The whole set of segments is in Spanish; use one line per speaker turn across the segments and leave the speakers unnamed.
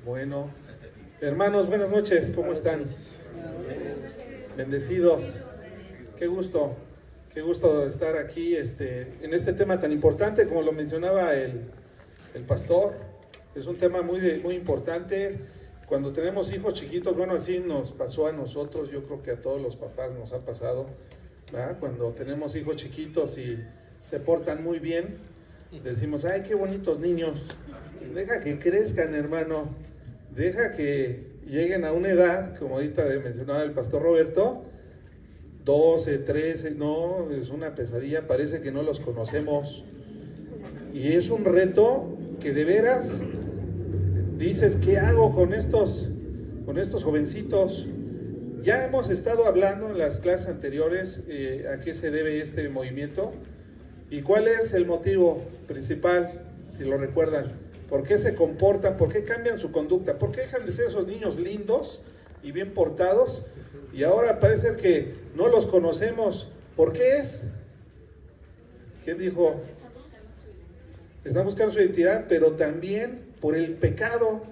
Bueno, hermanos, buenas noches, ¿cómo están? Bendecidos. Qué gusto estar aquí en este tema tan importante, como lo mencionaba el pastor. Es un tema muy importante. Cuando tenemos hijos chiquitos, bueno, así nos pasó a nosotros, yo creo que a todos los papás nos ha pasado, ¿verdad? Cuando tenemos hijos chiquitos y se portan muy bien, decimos, ay, qué bonitos niños. Deja que crezcan, hermano. Deja que lleguen a una edad, como ahorita mencionaba el pastor Roberto, 12, 13, no, es una pesadilla, parece que no los conocemos. Y es un reto que de veras dices, ¿qué hago con estos jovencitos? Ya hemos estado hablando en las clases anteriores a qué se debe este movimiento y cuál es el motivo principal, si lo recuerdan. ¿Por qué se comportan? ¿Por qué cambian su conducta? ¿Por qué dejan de ser esos niños lindos y bien portados? Y ahora parece que no los conocemos. ¿Por qué es? ¿Quién dijo? Están buscando su identidad, pero también por el pecado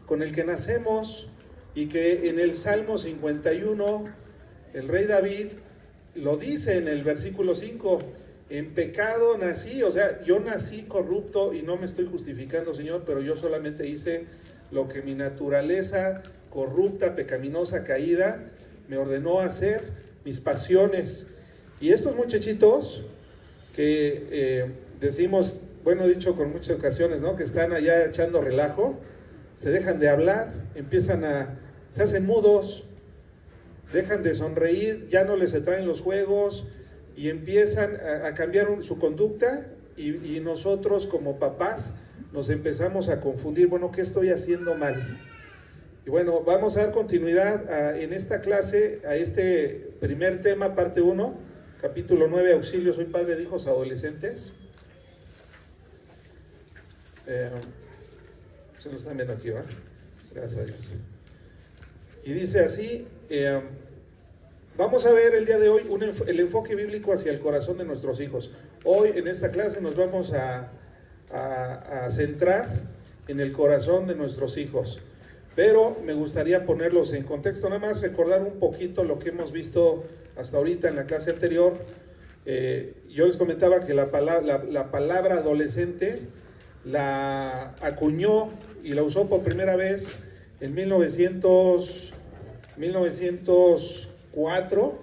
con el que nacemos, y que en el Salmo 51, el rey David lo dice en el versículo 5, en pecado nací, o sea, yo nací corrupto y no me estoy justificando, Señor, pero yo solamente hice lo que mi naturaleza corrupta, pecaminosa, caída, me ordenó hacer, mis pasiones. Y estos muchachitos que decimos, bueno, he dicho con muchas ocasiones, ¿no?, que están allá echando relajo, se dejan de hablar, se hacen mudos, dejan de sonreír, ya no les atraen los juegos, y empiezan a cambiar su conducta, y nosotros como papás nos empezamos a confundir, bueno, ¿qué estoy haciendo mal? Y bueno, vamos a dar continuidad en esta clase, a este primer tema, parte 1, capítulo 9, auxilio, soy padre de hijos adolescentes. Se lo están viendo aquí, ¿va? Gracias a Dios. Y dice así, vamos a ver el día de hoy el enfoque bíblico hacia el corazón de nuestros hijos. Hoy en esta clase nos vamos a centrar en el corazón de nuestros hijos, pero me gustaría ponerlos en contexto, nada más recordar un poquito lo que hemos visto hasta ahorita en la clase anterior. Yo les comentaba que la palabra adolescente la acuñó y la usó por primera vez en 1904,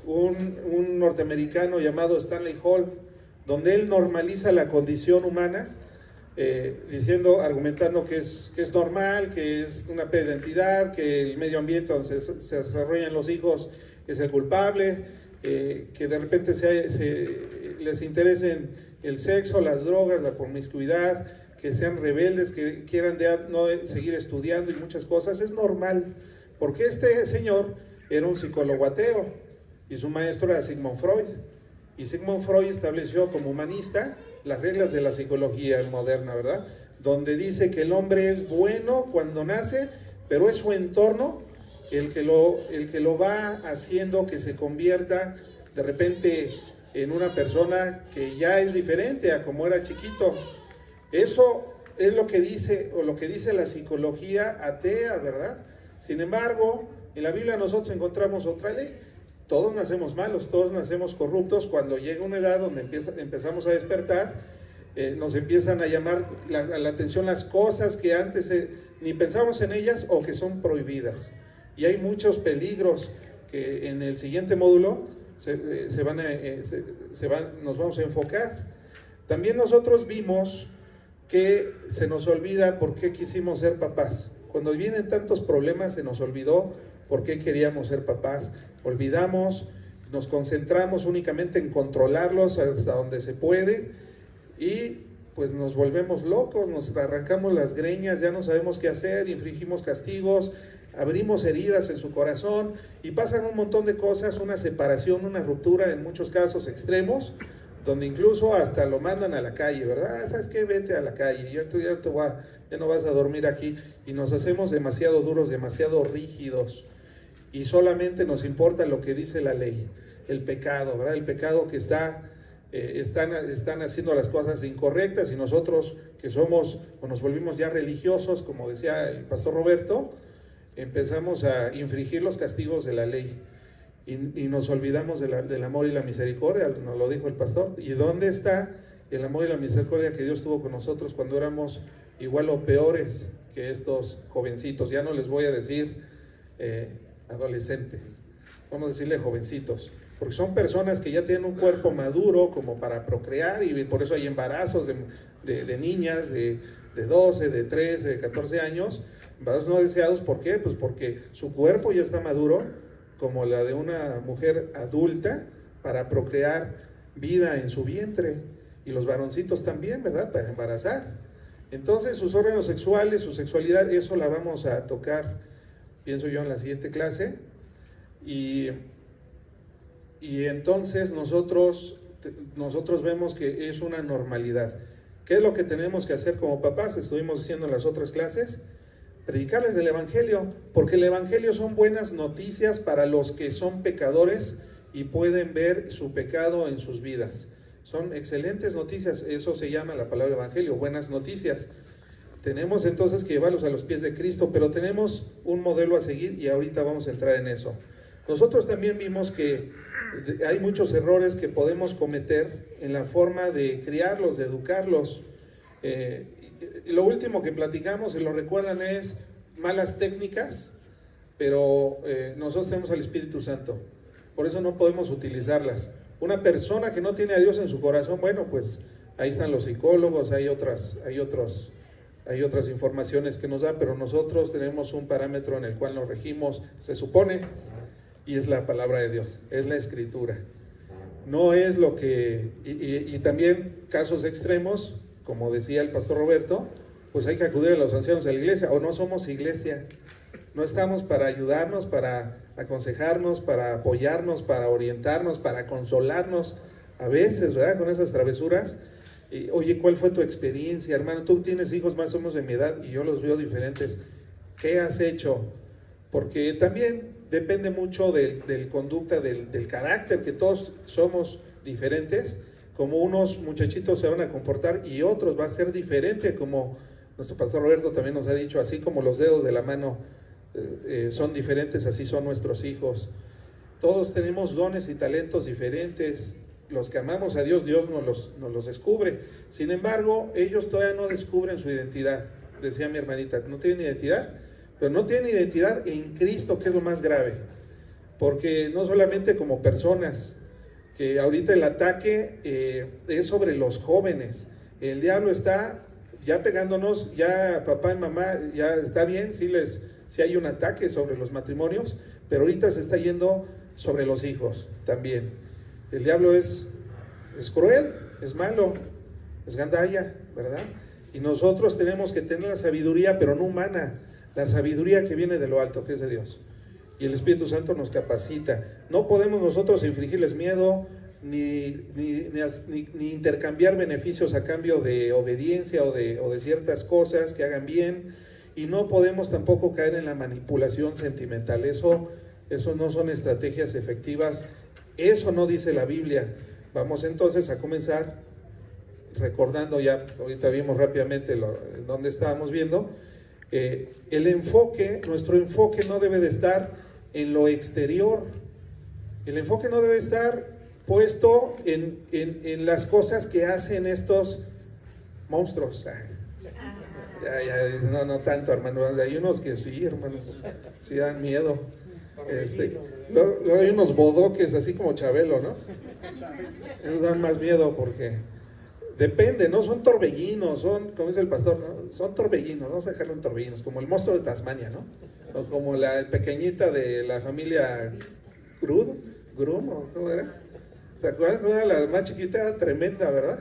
un norteamericano llamado Stanley Hall, donde él normaliza la condición humana, argumentando que es normal, que es una pérdida de identidad, que el medio ambiente donde se desarrollan los hijos es el culpable, que de repente les interesen el sexo, las drogas, la promiscuidad, que sean rebeldes, que quieran no seguir estudiando y muchas cosas. Es normal, porque este señor era un psicólogo ateo y su maestro era Sigmund Freud, y Sigmund Freud estableció como humanista las reglas de la psicología moderna, ¿verdad? Donde dice que el hombre es bueno cuando nace, pero es su entorno el que lo va haciendo que se convierta de repente en una persona que ya es diferente a como era chiquito. Eso es lo que dice la psicología atea, ¿verdad? Sin embargo, en la Biblia nosotros encontramos otra ley. Todos nacemos malos, todos nacemos corruptos. Cuando llega una edad donde empezamos a despertar, nos empiezan a llamar la atención las cosas que antes ni pensamos en ellas o que son prohibidas. Y hay muchos peligros que en el siguiente módulo nos vamos a enfocar. También nosotros vimos que se nos olvida por qué quisimos ser papás. Cuando vienen tantos problemas se nos olvidó por qué queríamos ser papás. Olvidamos, nos concentramos únicamente en controlarlos hasta donde se puede, y pues nos volvemos locos, nos arrancamos las greñas, ya no sabemos qué hacer, infligimos castigos, abrimos heridas en su corazón, y pasan un montón de cosas, una separación, una ruptura, en muchos casos extremos, donde incluso hasta lo mandan a la calle, ¿verdad? ¿Sabes qué? Vete a la calle, ya no vas a dormir aquí, y nos hacemos demasiado duros, demasiado rígidos, y solamente nos importa lo que dice la ley, el pecado, ¿verdad? El pecado que está están haciendo las cosas incorrectas, y nosotros que somos o nos volvimos ya religiosos, como decía el pastor Roberto, empezamos a infringir los castigos de la ley y nos olvidamos del amor y la misericordia, nos lo dijo el pastor. ¿Y dónde está el amor y la misericordia que Dios tuvo con nosotros cuando éramos igual o peores que estos jovencitos? Ya no les voy a decir adolescentes, vamos a decirle jovencitos, porque son personas que ya tienen un cuerpo maduro como para procrear, y por eso hay embarazos de niñas de 12, de 13, de 14 años, embarazos no deseados. ¿Por qué? Pues porque su cuerpo ya está maduro como la de una mujer adulta para procrear vida en su vientre, y los varoncitos también, ¿verdad?, para embarazar. Entonces sus órganos sexuales, su sexualidad, eso la vamos a tocar, pienso yo, en la siguiente clase. Y entonces nosotros vemos que es una normalidad. ¿Qué es lo que tenemos que hacer como papás? Estuvimos diciendo en las otras clases, predicarles del Evangelio, porque el Evangelio son buenas noticias para los que son pecadores y pueden ver su pecado en sus vidas. Son excelentes noticias, eso se llama la palabra Evangelio, buenas noticias. Tenemos entonces que llevarlos a los pies de Cristo, pero tenemos un modelo a seguir, y ahorita vamos a entrar en eso. Nosotros también vimos que hay muchos errores que podemos cometer en la forma de criarlos, de educarlos. Lo último que platicamos, si lo recuerdan, es malas técnicas, pero nosotros tenemos al Espíritu Santo, por eso no podemos utilizarlas. Una persona que no tiene a Dios en su corazón, bueno, pues ahí están los psicólogos, hay otras informaciones que nos da, pero nosotros tenemos un parámetro en el cual nos regimos, se supone, y es la palabra de Dios, es la Escritura. No es lo que... Y también casos extremos, como decía el pastor Roberto, pues hay que acudir a los ancianos de la iglesia, o no somos iglesia, no estamos para ayudarnos, para aconsejarnos, para apoyarnos, para orientarnos, para consolarnos, a veces, ¿verdad?, con esas travesuras. Oye, ¿cuál fue tu experiencia, hermano? Tú tienes hijos más o menos de mi edad y yo los veo diferentes. ¿Qué has hecho? Porque también depende mucho del conducta, del carácter, que todos somos diferentes. Como unos muchachitos se van a comportar y otros va a ser diferente, como nuestro pastor Roberto también nos ha dicho, así como los dedos de la mano son diferentes, así son nuestros hijos. Todos tenemos dones y talentos diferentes. Los que amamos a Dios, Dios nos los descubre. Sin embargo, ellos todavía no descubren su identidad. Decía mi hermanita, no tienen identidad, pero no tienen identidad en Cristo, que es lo más grave. Porque no solamente como personas, que ahorita el ataque es sobre los jóvenes. El diablo está ya pegándonos, ya papá y mamá, ya está bien, sí hay un ataque sobre los matrimonios, pero ahorita se está yendo sobre los hijos también. El diablo es cruel, es malo, es gandalla, ¿verdad? Y nosotros tenemos que tener la sabiduría, pero no humana, la sabiduría que viene de lo alto, que es de Dios. Y el Espíritu Santo nos capacita. No podemos nosotros infligirles miedo, ni intercambiar beneficios a cambio de obediencia o de ciertas cosas que hagan bien. Y no podemos tampoco caer en la manipulación sentimental. Eso no son estrategias efectivas. Eso no dice la Biblia. Vamos entonces a comenzar recordando, ya ahorita vimos rápidamente dónde estábamos viendo. Nuestro enfoque no debe de estar en lo exterior. El enfoque no debe estar puesto en las cosas que hacen estos monstruos. No tanto, hermano. Hay unos que sí, hermanos, sí dan miedo. Luego hay unos bodoques así como Chabelo, ¿no? Esos dan más miedo porque depende, ¿no? Son torbellinos, como dice el pastor, ¿no? Son torbellinos, vamos a dejarlo en torbellinos, como el monstruo de Tasmania, ¿no? O como la pequeñita de la familia Grum, ¿o cómo era? ¿Se acuerdan cómo era la más chiquita? Tremenda, ¿verdad?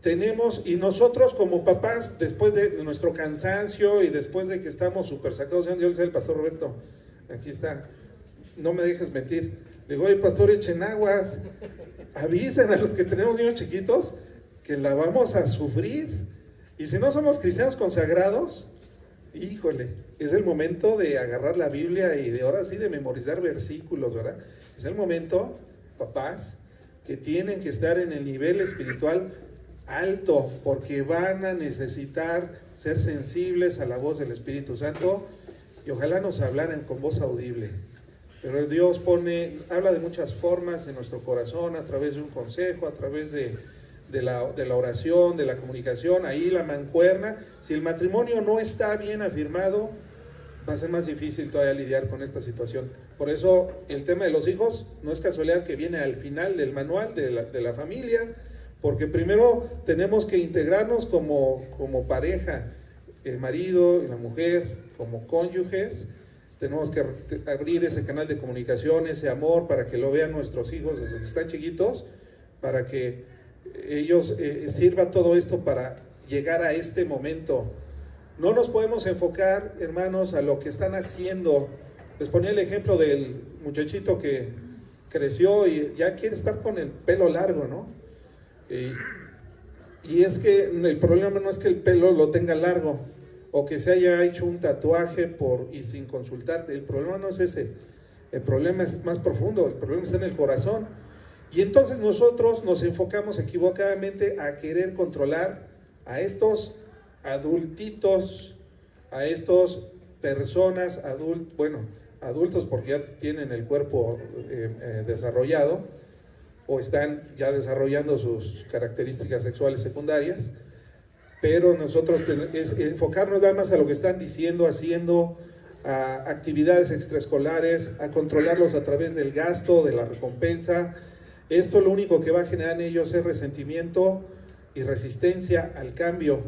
Tenemos, y nosotros como papás, después de nuestro cansancio y después de que estamos súper sacados, yo le decía al pastor Roberto, aquí está, no me dejes mentir, le digo, oye pastor, echen aguas, avisen a los que tenemos niños chiquitos que la vamos a sufrir, y si no somos cristianos consagrados, híjole, es el momento de agarrar la Biblia y de ahora sí de memorizar versículos, ¿verdad? Es el momento papás, que tienen que estar en el nivel espiritual alto, porque van a necesitar ser sensibles a la voz del Espíritu Santo, y ojalá nos hablaran con voz audible. Pero Dios habla de muchas formas en nuestro corazón, a través de un consejo, a través de la oración, de la comunicación, ahí la mancuerna. Si el matrimonio no está bien afirmado, va a ser más difícil todavía lidiar con esta situación. Por eso el tema de los hijos no es casualidad que viene al final del manual de la familia, porque primero tenemos que integrarnos como pareja, el marido y la mujer, como cónyuges. Tenemos que abrir ese canal de comunicación, ese amor, para que lo vean nuestros hijos desde que están chiquitos, para que ellos sirva todo esto para llegar a este momento. No nos podemos enfocar, hermanos, a lo que están haciendo. Les ponía el ejemplo del muchachito que creció y ya quiere estar con el pelo largo, ¿no? Y es que el problema no es que el pelo lo tenga largo o que se haya hecho un tatuaje y sin consultarte. El problema no es ese. El problema es más profundo. El problema está en el corazón. Y entonces nosotros nos enfocamos equivocadamente a querer controlar a estos adultitos, a estos personas adultos porque ya tienen el cuerpo desarrollado o están ya desarrollando sus características sexuales secundarias, pero nosotros enfocarnos nada más a lo que están diciendo, haciendo, a actividades extraescolares, a controlarlos a través del gasto, de la recompensa. Esto lo único que va a generar en ellos es resentimiento y resistencia al cambio.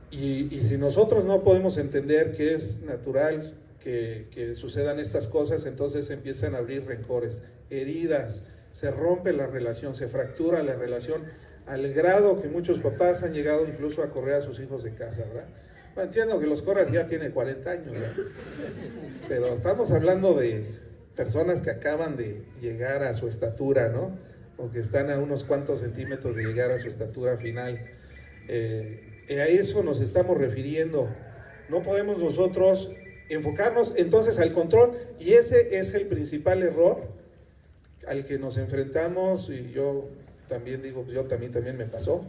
Y si nosotros no podemos entender que es natural que sucedan estas cosas, entonces empiezan a abrir rencores, heridas, se rompe la relación, se fractura la relación, al grado que muchos papás han llegado incluso a correr a sus hijos de casa, ¿verdad? Bueno, entiendo que los corras ya tiene 40 años, ¿verdad? Pero estamos hablando de personas que acaban de llegar a su estatura, ¿no? O que están a unos cuantos centímetros de llegar a su estatura final. A eso nos estamos refiriendo. No podemos nosotros enfocarnos entonces al control, y ese es el principal error al que nos enfrentamos. Y yo también digo, yo también me pasó,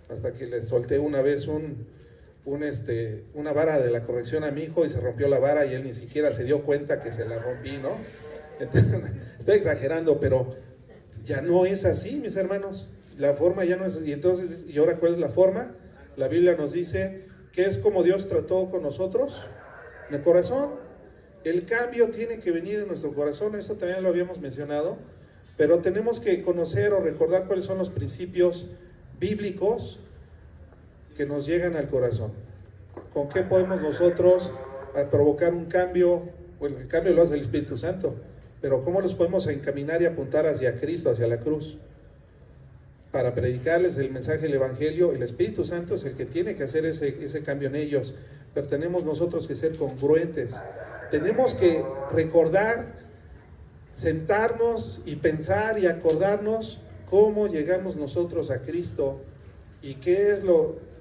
hasta que le solté una vez una vara de la corrección a mi hijo y se rompió la vara y él ni siquiera se dio cuenta que se la rompí, ¿no? Entonces, estoy exagerando, pero ya no es así, mis hermanos. La forma ya no es así. Entonces, ¿y ahora cuál es la forma? La Biblia nos dice que es como Dios trató con nosotros, en el corazón. El cambio tiene que venir en nuestro corazón, eso también lo habíamos mencionado, pero tenemos que conocer o recordar cuáles son los principios bíblicos que nos llegan al corazón. ¿Con qué podemos nosotros provocar un cambio? Bueno, el cambio lo hace el Espíritu Santo, pero ¿cómo los podemos encaminar y apuntar hacia Cristo, hacia la cruz? Para predicarles el mensaje del Evangelio, el Espíritu Santo es el que tiene que hacer ese cambio en ellos, pero tenemos nosotros que ser congruentes. Tenemos que recordar, sentarnos y pensar y acordarnos cómo llegamos nosotros a Cristo y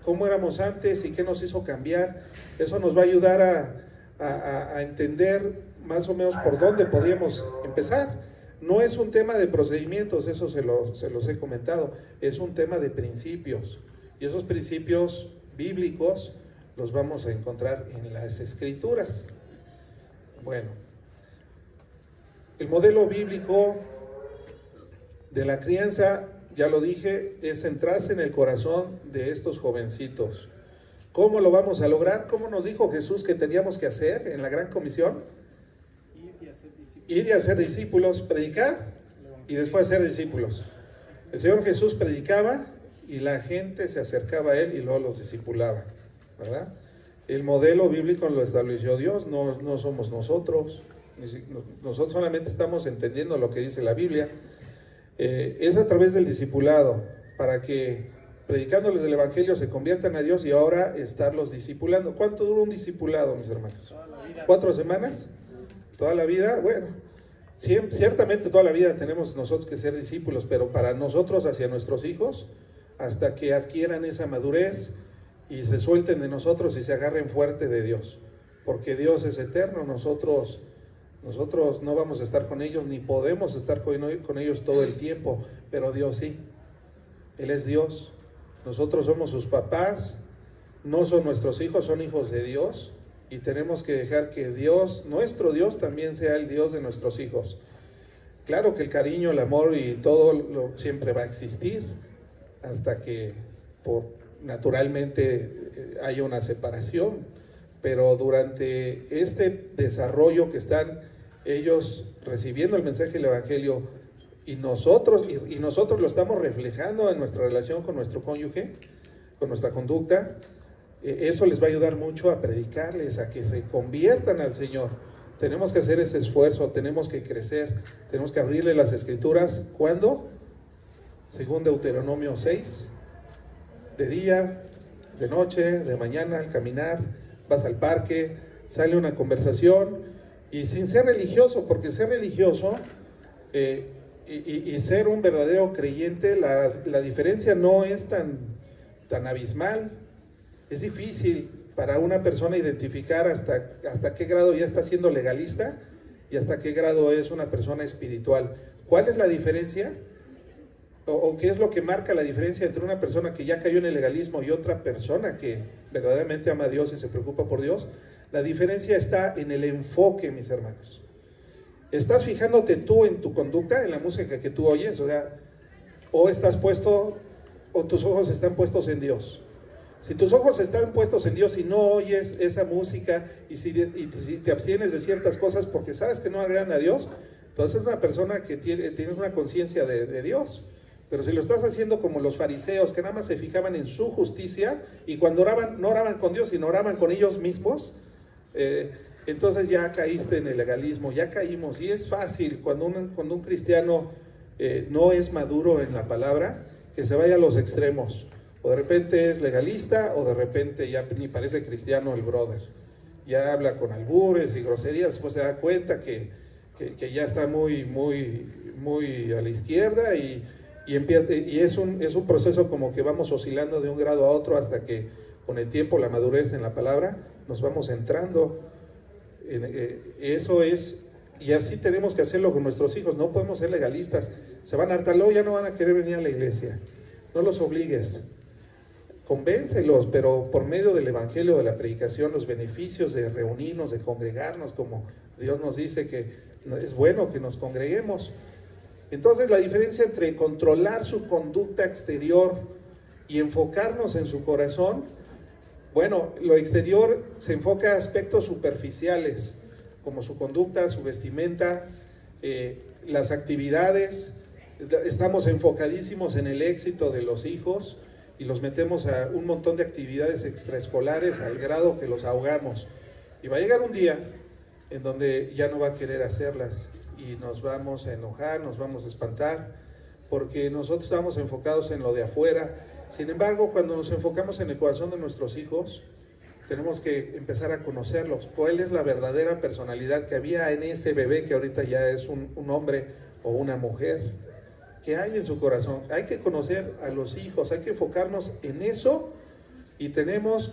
cómo éramos antes y qué nos hizo cambiar. Eso nos va a ayudar a entender más o menos por dónde podíamos empezar. No es un tema de procedimientos, eso se los he comentado, es un tema de principios. Y esos principios bíblicos los vamos a encontrar en las Escrituras. Bueno, el modelo bíblico de la crianza, ya lo dije, es centrarse en el corazón de estos jovencitos. ¿Cómo lo vamos a lograr? ¿Cómo nos dijo Jesús que teníamos que hacer en la Gran Comisión? Ir y hacer discípulos, predicar y después ser discípulos. El Señor Jesús predicaba y la gente se acercaba a Él y luego los discipulaba, ¿verdad? El modelo bíblico lo estableció Dios, no somos nosotros. Nosotros solamente estamos entendiendo lo que dice la Biblia. Es a través del discipulado, para que predicándoles el Evangelio se conviertan a Dios y ahora estarlos discipulando. ¿Cuánto dura un discipulado, mis hermanos? 4 semanas. ¿Toda la vida? Bueno, ciertamente toda la vida tenemos nosotros que ser discípulos, pero para nosotros hacia nuestros hijos, hasta que adquieran esa madurez y se suelten de nosotros y se agarren fuerte de Dios, porque Dios es eterno, nosotros Nosotros no vamos a estar con ellos, ni podemos estar con ellos todo el tiempo, pero Dios sí. Él es Dios. Nosotros somos sus papás, no son nuestros hijos, son hijos de Dios, y tenemos que dejar que Dios, nuestro Dios, también sea el Dios de nuestros hijos. Claro que el cariño, el amor y todo siempre va a existir, hasta que naturalmente haya una separación, pero durante este desarrollo que están ellos recibiendo el mensaje del Evangelio, y nosotros lo estamos reflejando en nuestra relación con nuestro cónyuge, con nuestra conducta, eso les va a ayudar mucho a predicarles, a que se conviertan al Señor. Tenemos que hacer ese esfuerzo, tenemos que crecer, tenemos que abrirle las Escrituras. ¿Cuándo? Según Deuteronomio 6, de día, de noche, de mañana, al caminar, vas al parque, sale una conversación, y sin ser religioso, porque ser religioso y ser un verdadero creyente, la diferencia no es tan abismal. Es difícil para una persona identificar hasta qué grado ya está siendo legalista y hasta qué grado es una persona espiritual. ¿Cuál es la diferencia? ¿O qué es lo que marca la diferencia entre una persona que ya cayó en el legalismo y otra persona que verdaderamente ama a Dios y se preocupa por Dios? La diferencia está en el enfoque, mis hermanos. ¿Estás fijándote tú en tu conducta, en la música que tú oyes? O estás puesto, o tus ojos están puestos en Dios. Si tus ojos están puestos en Dios y no oyes esa música, y si te abstienes de ciertas cosas porque sabes que no agradan a Dios, entonces es una persona que tienes una conciencia de Dios. Pero si lo estás haciendo como los fariseos, que nada más se fijaban en su justicia, y cuando oraban, no oraban con Dios, sino oraban con ellos mismos, entonces ya caíste en el legalismo, ya caímos. Y es fácil cuando un cristiano no es maduro en la palabra, que se vaya a los extremos. O de repente es legalista, o de repente ya ni parece cristiano el brother. Ya habla con albures y groserías, después se da cuenta que ya está muy a la izquierda, y es un proceso como que vamos oscilando de un grado a otro hasta que con el tiempo, la madurez en la palabra, nos vamos entrando. Eso es, y así tenemos que hacerlo con nuestros hijos. No podemos ser legalistas. Se van a hartar, luego ya no van a querer venir a la iglesia. No los obligues. Convéncelos, pero por medio del Evangelio, de la predicación, los beneficios de reunirnos, de congregarnos, como Dios nos dice que es bueno que nos congreguemos. Entonces, la diferencia entre controlar su conducta exterior y enfocarnos en su corazón, bueno, lo exterior se enfoca a aspectos superficiales, como su conducta, su vestimenta, las actividades. Estamos enfocadísimos en el éxito de los hijos y los metemos a un montón de actividades extraescolares al grado que los ahogamos. Y va a llegar un día en donde ya no va a querer hacerlas, y nos vamos a enojar, nos vamos a espantar, porque nosotros estamos enfocados en lo de afuera. Sin embargo, cuando nos enfocamos en el corazón de nuestros hijos, tenemos que empezar a conocerlos. ¿Cuál es la verdadera personalidad que había en ese bebé que ahorita ya es un hombre o una mujer? ¿Qué hay en su corazón? Hay que conocer a los hijos, hay que enfocarnos en eso, y debemos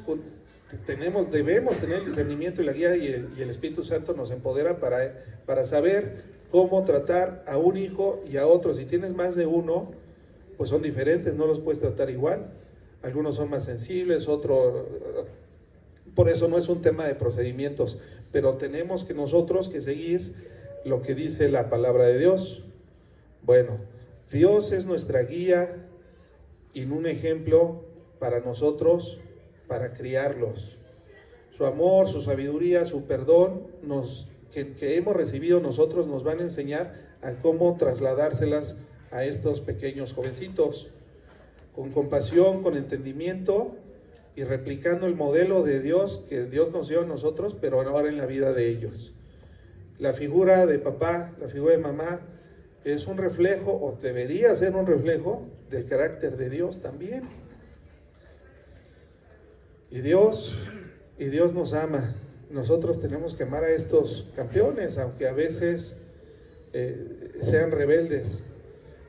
tener el discernimiento y la guía, y el Espíritu Santo nos empodera para saber cómo tratar a un hijo y a otro. Si tienes más de uno, pues son diferentes, no los puedes tratar igual. Algunos son más sensibles, otros... Por eso no es un tema de procedimientos, pero tenemos que nosotros que seguir lo que dice la palabra de Dios. Bueno, Dios es nuestra guía y un ejemplo para nosotros, para criarlos. Su amor, su sabiduría, su perdón que hemos recibido nosotros nos van a enseñar a cómo trasladárselas a estos pequeños jovencitos, con compasión, con entendimiento, y replicando el modelo de Dios que Dios nos dio a nosotros, pero ahora en la vida de ellos. La figura de papá, la figura de mamá, es un reflejo, o debería ser un reflejo, del carácter de Dios también. Y Dios nos ama. Nosotros tenemos que amar a estos campeones, aunque a veces sean rebeldes.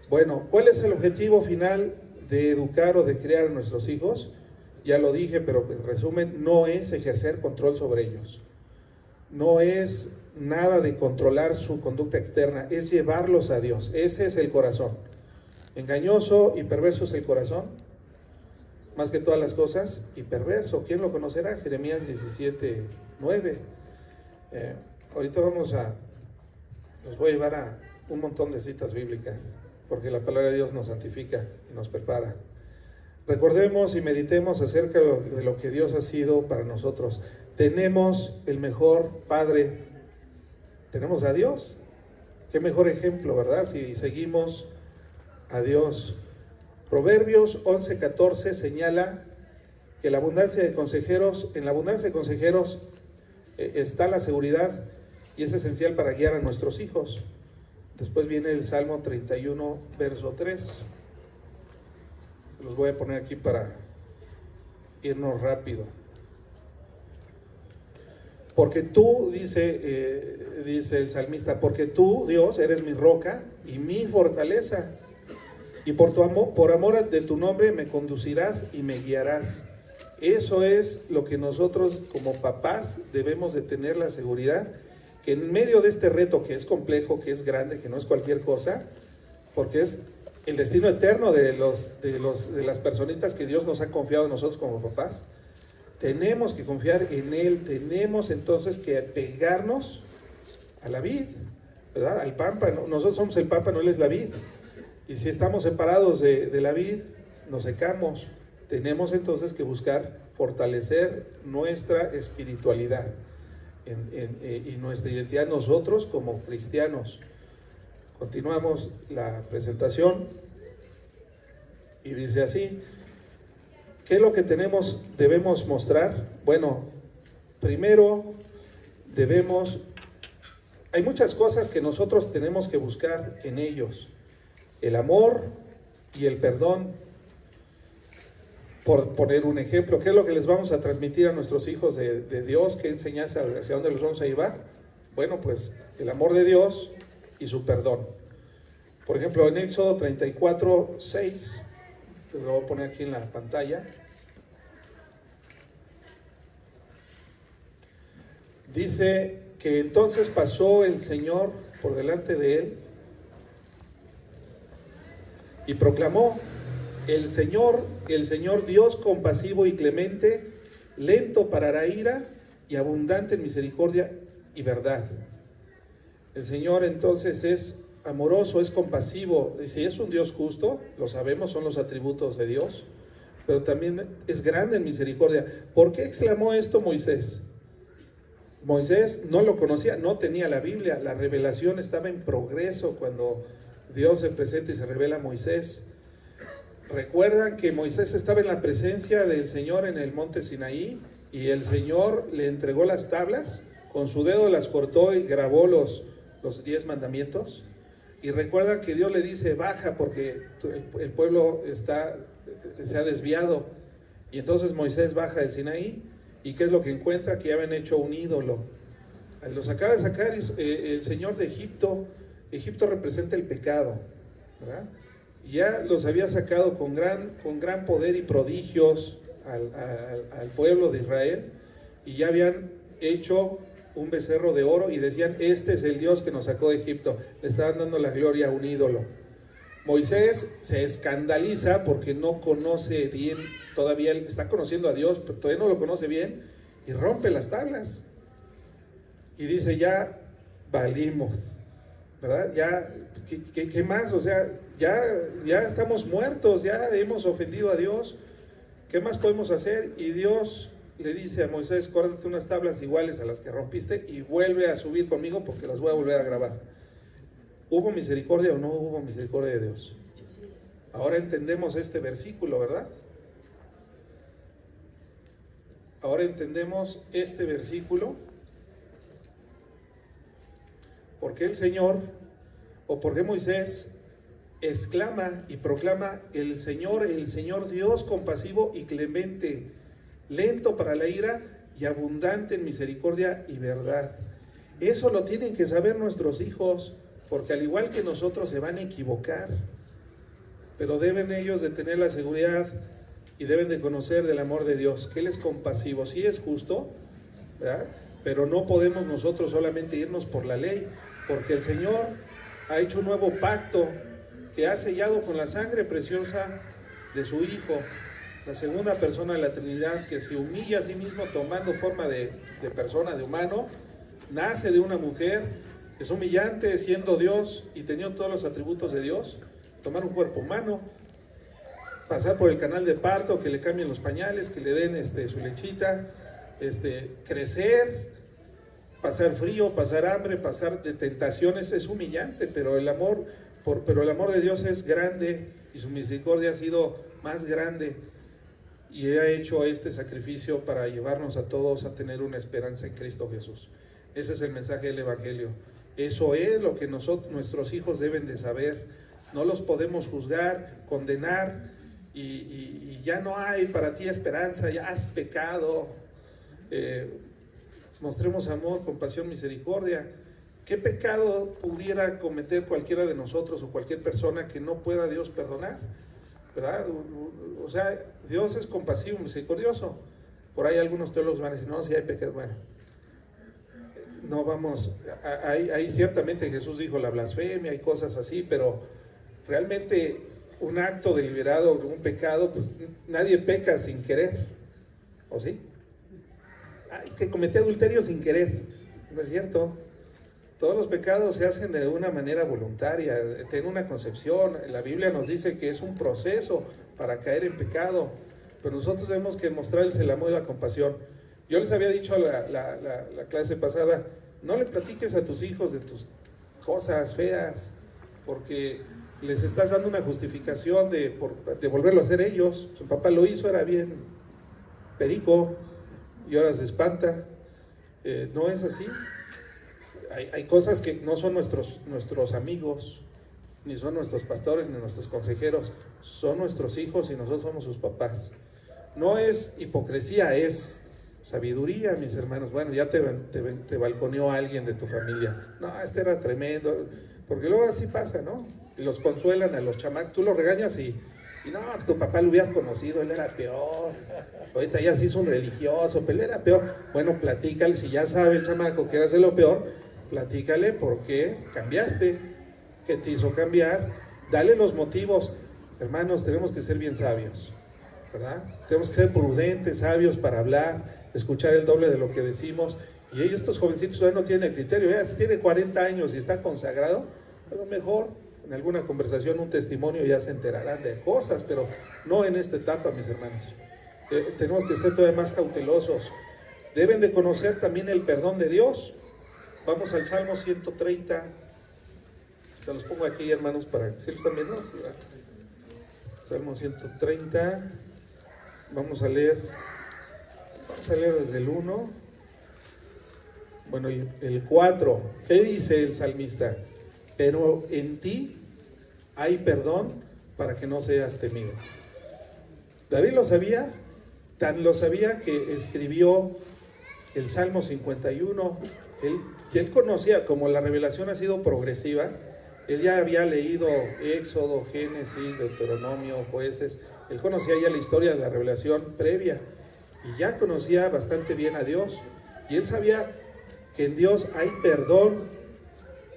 Bueno, ¿cuál es el objetivo final de educar o de criar a nuestros hijos? Ya lo dije, pero en resumen, no es ejercer control sobre ellos. no es nada de controlar su conducta externa, es llevarlos a Dios. Ese es el corazón. Engañoso y perverso es el corazón, más que todas las cosas, y perverso. ¿Quién lo conocerá? Jeremías 17:9. Ahorita los voy a llevar a un montón de citas bíblicas, porque la palabra de Dios nos santifica y nos prepara. Recordemos y meditemos acerca de lo que Dios ha sido para nosotros. Tenemos el mejor Padre, tenemos a Dios. Qué mejor ejemplo, ¿verdad? Si seguimos a Dios. Proverbios 11:14 señala que en la abundancia de consejeros está la seguridad, y es esencial para guiar a nuestros hijos. Después viene el Salmo 31, verso 3. Los voy a poner aquí para irnos rápido. Porque tú, dice el salmista, porque tú, Dios, eres mi roca y mi fortaleza, y por amor de tu nombre me conducirás y me guiarás. Eso es lo que nosotros como papás debemos de tener la seguridad, que en medio de este reto que es complejo, que es grande, que no es cualquier cosa, porque es el destino eterno de las personitas que Dios nos ha confiado a nosotros como papás, tenemos que confiar en Él. Tenemos entonces que pegarnos a la vid, ¿verdad? Al pámpano. Nosotros somos el pámpano, Él es la vid. Y si estamos separados de la vid, nos secamos. Tenemos entonces que buscar fortalecer nuestra espiritualidad y nuestra identidad nosotros como cristianos. Continuamos la presentación y dice así: ¿qué es lo que debemos mostrar? Bueno, primero hay muchas cosas que nosotros tenemos que buscar en ellos: el amor y el perdón. Por poner un ejemplo, ¿qué es lo que les vamos a transmitir a nuestros hijos de Dios? ¿Qué enseñanza, hacia dónde los vamos a llevar? Bueno, pues el amor de Dios y su perdón. Por ejemplo, en Éxodo 34:6, lo voy a poner aquí en la pantalla, dice que entonces pasó el Señor por delante de él y proclamó: el Señor Dios compasivo y clemente, lento para la ira y abundante en misericordia y verdad. El Señor entonces es amoroso, es compasivo. Y si es un Dios justo, lo sabemos, son los atributos de Dios, pero también es grande en misericordia. ¿Por qué exclamó esto Moisés? Moisés no lo conocía, no tenía la Biblia, la revelación estaba en progreso cuando Dios se presenta y se revela a Moisés. Recuerdan que Moisés estaba en la presencia del Señor en el monte Sinaí, y el Señor le entregó las tablas, con su dedo las cortó y grabó los 10 mandamientos. Y recuerdan que Dios le dice: baja porque el pueblo se ha desviado. Y entonces Moisés baja del Sinaí, y ¿qué es lo que encuentra? Que ya habían hecho un ídolo. Los acaba de sacar el Señor de Egipto. Egipto representa el pecado, ¿verdad? Ya los había sacado con gran poder y prodigios al pueblo de Israel, y ya habían hecho un becerro de oro y decían: este es el Dios que nos sacó de Egipto. Le estaban dando la gloria a un ídolo. Moisés se escandaliza porque no conoce bien, todavía él está conociendo a Dios, pero todavía no lo conoce bien, y rompe las tablas y dice: ya valimos, ¿verdad? Ya, ¿qué más? O sea, ya estamos muertos, ya hemos ofendido a Dios. ¿Qué más podemos hacer? Y Dios le dice a Moisés: córtate unas tablas iguales a las que rompiste y vuelve a subir conmigo porque las voy a volver a grabar. ¿Hubo misericordia o no hubo misericordia de Dios? Ahora entendemos este versículo, ¿verdad? Ahora entendemos este versículo. ¿Por qué el Señor, o por qué Moisés exclama y proclama: el Señor Dios compasivo y clemente, lento para la ira y abundante en misericordia y verdad? Eso lo tienen que saber nuestros hijos, porque al igual que nosotros se van a equivocar, pero deben ellos de tener la seguridad y deben de conocer del amor de Dios, que Él es compasivo. Sí es justo, ¿verdad? pero no podemos nosotros solamente irnos por la ley, porque el Señor ha hecho un nuevo pacto que ha sellado con la sangre preciosa de su Hijo, la segunda persona de la Trinidad, que se humilla a sí mismo tomando forma de persona, de humano, nace de una mujer, es humillante siendo Dios y teniendo todos los atributos de Dios, tomar un cuerpo humano, pasar por el canal de parto, que le cambien los pañales, que le den su lechita, crecer, pasar frío, pasar hambre, pasar de tentaciones, es humillante, pero el amor de Dios es grande y su misericordia ha sido más grande y ha hecho este sacrificio para llevarnos a todos a tener una esperanza en Cristo Jesús. Ese es el mensaje del Evangelio. Eso es lo que nuestros hijos deben de saber. No los podemos juzgar, condenar y ya no hay para ti esperanza, ya has pecado. Mostremos amor, compasión, misericordia. ¿Qué pecado pudiera cometer cualquiera de nosotros o cualquier persona que no pueda Dios perdonar? ¿Verdad? O sea, Dios es compasivo, misericordioso. Por ahí algunos teólogos van a decir, no, si hay pecado, bueno, no vamos, ahí ciertamente Jesús dijo la blasfemia y cosas así, pero realmente un acto deliberado, un pecado, pues nadie peca sin querer, ¿o sí? Es que cometí adulterio sin querer, no es cierto. Todos los pecados se hacen de una manera voluntaria, tienen una concepción. La Biblia nos dice que es un proceso para caer en pecado, pero nosotros tenemos que mostrarles el amor y la compasión. Yo les había dicho la clase pasada, no le platiques a tus hijos de tus cosas feas, porque les estás dando una justificación de volverlo a hacer ellos. Su papá lo hizo, era bien perico, y ahora se espanta. No es así. Hay cosas que no son nuestros amigos, ni son nuestros pastores, ni nuestros consejeros, son nuestros hijos y nosotros somos sus papás. No es hipocresía, es sabiduría, mis hermanos. Bueno, ya te balconeó alguien de tu familia. No, este era tremendo, porque luego así pasa, ¿no? Y los consuelan a los chamacos, tú los regañas y no, pues tu papá lo hubieras conocido, él era peor. Ahorita ya se hizo un religioso, pero él era peor. Bueno, platícale, si ya sabe el chamaco que eras de lo peor, platícale por qué cambiaste, qué te hizo cambiar, dale los motivos. Hermanos, tenemos que ser bien sabios, ¿verdad? Tenemos que ser prudentes, sabios para hablar, escuchar el doble de lo que decimos. Y estos jovencitos todavía no tienen el criterio, ya si tiene 40 años y está consagrado, a lo mejor en alguna conversación, un testimonio, ya se enterarán de cosas, pero no en esta etapa, mis hermanos. Tenemos que ser todavía más cautelosos. Deben de conocer también el perdón de Dios. Vamos al Salmo 130. Se los pongo aquí, hermanos, para que se lo están viendo. Salmo 130. Vamos a leer desde el 1. Bueno, el 4. ¿Qué dice el salmista? Pero en ti hay perdón para que no seas temido. David lo sabía, tan lo sabía que escribió el Salmo 51. Él conocía, como la revelación ha sido progresiva, él ya había leído Éxodo, Génesis, Deuteronomio, Jueces. Él conocía ya la historia de la revelación previa y ya conocía bastante bien a Dios. Y él sabía que en Dios hay perdón.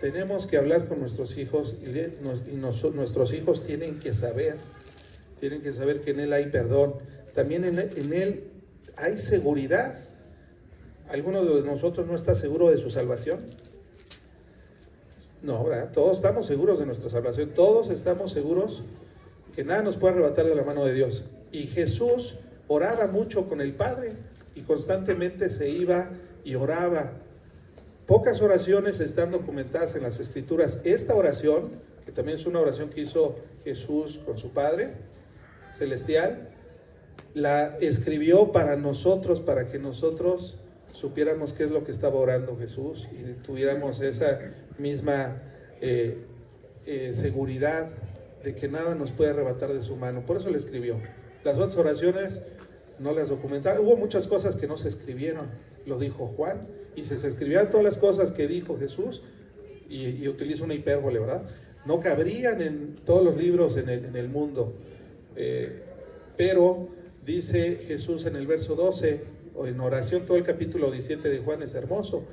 Tenemos que hablar con nuestros hijos y nuestros hijos tienen que saber que en Él hay perdón. También en Él hay seguridad. ¿Alguno de nosotros no está seguro de su salvación? No, ¿verdad? Todos estamos seguros de nuestra salvación. Todos estamos seguros que nada nos puede arrebatar de la mano de Dios. Y Jesús oraba mucho con el Padre y constantemente se iba y oraba. Pocas oraciones están documentadas en las Escrituras. Esta oración, que también es una oración que hizo Jesús con su Padre Celestial, la escribió para nosotros, para que nosotros supiéramos qué es lo que estaba orando Jesús y tuviéramos esa misma seguridad de que nada nos puede arrebatar de su mano. Por eso la escribió. Las otras oraciones no las documentaron. Hubo muchas cosas que no se escribieron, lo dijo Juan, y si se escribían todas las cosas que dijo Jesús, y utiliza una hipérbole, ¿verdad? No cabrían en todos los libros en el mundo. Pero dice Jesús en el verso 12, en oración, todo el capítulo 17 de Juan es hermoso.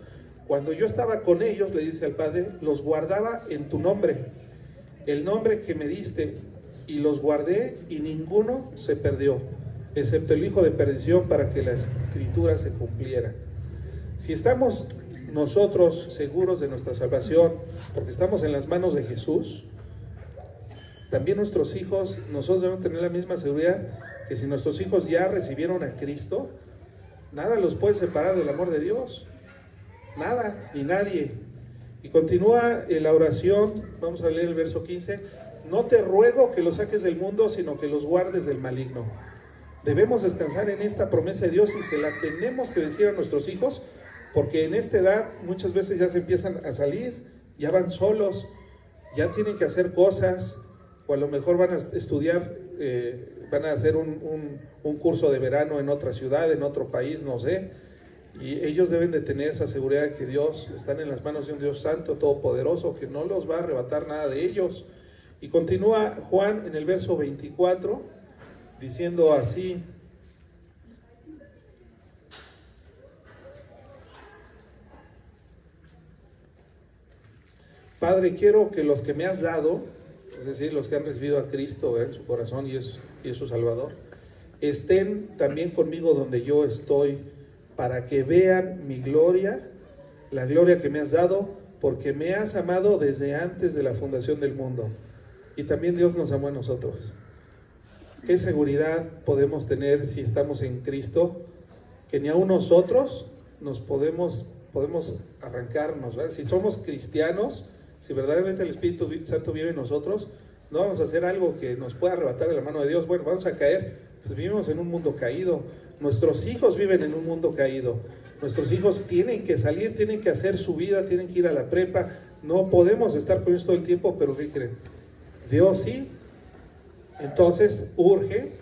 Cuando yo estaba con ellos, le dice al Padre, los guardaba en tu nombre, el nombre que me diste, y los guardé y ninguno se perdió, excepto el hijo de perdición, para que la escritura se cumpliera. Si estamos nosotros seguros de nuestra salvación, porque estamos en las manos de Jesús, también nuestros hijos, nosotros debemos tener la misma seguridad que si nuestros hijos ya recibieron a Cristo, nada los puede separar del amor de Dios. Nada ni nadie. Y continúa la oración, vamos a leer el verso 15. No te ruego que los saques del mundo, sino que los guardes del maligno. Debemos descansar en esta promesa de Dios y se la tenemos que decir a nuestros hijos, porque en esta edad muchas veces ya se empiezan a salir, ya van solos, ya tienen que hacer cosas, o a lo mejor van a estudiar, van a hacer un curso de verano en otra ciudad, en otro país, no sé. Y ellos deben de tener esa seguridad de que Dios, están en las manos de un Dios santo, todopoderoso, que no los va a arrebatar nada de ellos. Y continúa Juan en el verso 24, diciendo así: Padre, quiero que los que me has dado, es decir, los que han recibido a Cristo en su corazón y es su Salvador, estén también conmigo donde yo estoy, para que vean mi gloria, la gloria que me has dado, porque me has amado desde antes de la fundación del mundo. Y también Dios nos amó a nosotros. ¿Qué seguridad podemos tener si estamos en Cristo? Que ni aun nosotros nos podemos arrancarnos, ¿verdad? Si somos cristianos, si verdaderamente el Espíritu Santo vive en nosotros, no vamos a hacer algo que nos pueda arrebatar de la mano de Dios. Bueno, vamos a caer, pues vivimos en un mundo caído. Nuestros hijos viven en un mundo caído. Nuestros hijos tienen que salir, tienen que hacer su vida, tienen que ir a la prepa. No podemos estar con ellos todo el tiempo, pero ¿qué creen? Dios sí. Entonces urge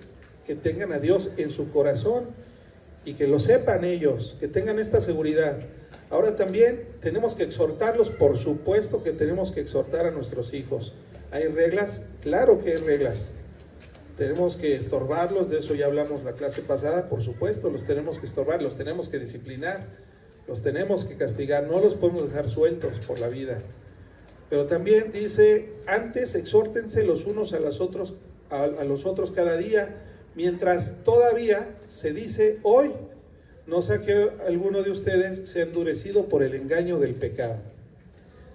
que tengan a Dios en su corazón y que lo sepan ellos, que tengan esta seguridad. Ahora también tenemos que exhortarlos, por supuesto que tenemos que exhortar a nuestros hijos. ¿Hay reglas? Claro que hay reglas. Tenemos que estorbarlos, de eso ya hablamos la clase pasada, por supuesto, los tenemos que estorbar, los tenemos que disciplinar, los tenemos que castigar, no los podemos dejar sueltos por la vida. Pero también dice, antes exhórtense los unos a los otros cada día, mientras todavía se dice hoy, no sea que alguno de ustedes se ha endurecido por el engaño del pecado.